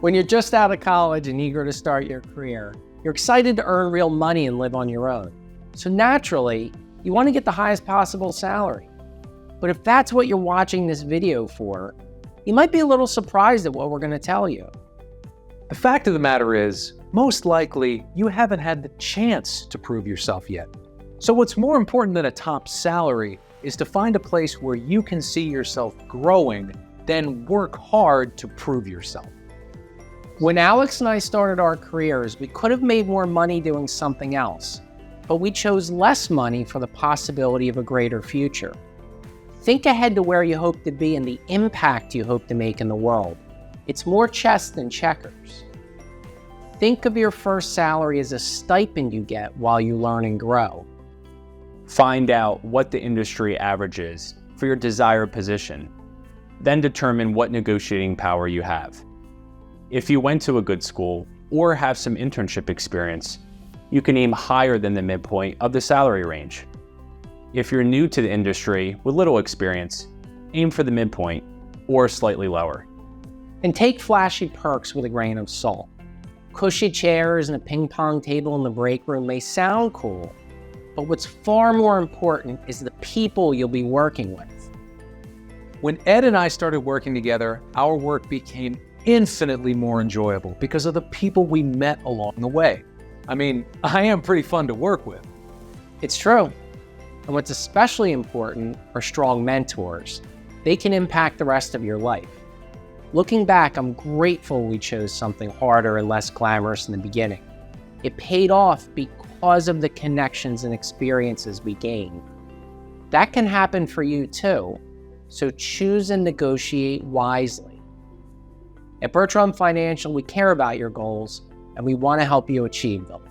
When you're just out of college and eager to start your career, you're excited to earn real money and live on your own. So naturally, you want to get the highest possible salary. But if that's what you're watching this video for, you might be a little surprised at what we're going to tell you. The fact of the matter is, most likely, you haven't had the chance to prove yourself yet. So what's more important than a top salary is to find a place where you can see yourself growing, then work hard to prove yourself. When Alex and I started our careers, we could have made more money doing something else, but we chose less money for the possibility of a greater future. Think ahead to where you hope to be and the impact you hope to make in the world. It's more chess than checkers. Think of your first salary as a stipend you get while you learn and grow. Find out what the industry average is for your desired position. Then determine what negotiating power you have. If you went to a good school or have some internship experience, you can aim higher than the midpoint of the salary range. If you're new to the industry with little experience, aim for the midpoint or slightly lower. And take flashy perks with a grain of salt. Cushy chairs and a ping pong table in the break room may sound cool, but what's far more important is the people you'll be working with. When Ed and I started working together, our work became infinitely more enjoyable because of the people we met along the way. I mean, I am pretty fun to work with. It's true. And what's especially important are strong mentors. They can impact the rest of your life. Looking back, I'm grateful we chose something harder and less glamorous in the beginning. It paid off because of the connections and experiences we gained. That can happen for you too, so choose and negotiate wisely. At Birch Financial, we care about your goals and we want to help you achieve them.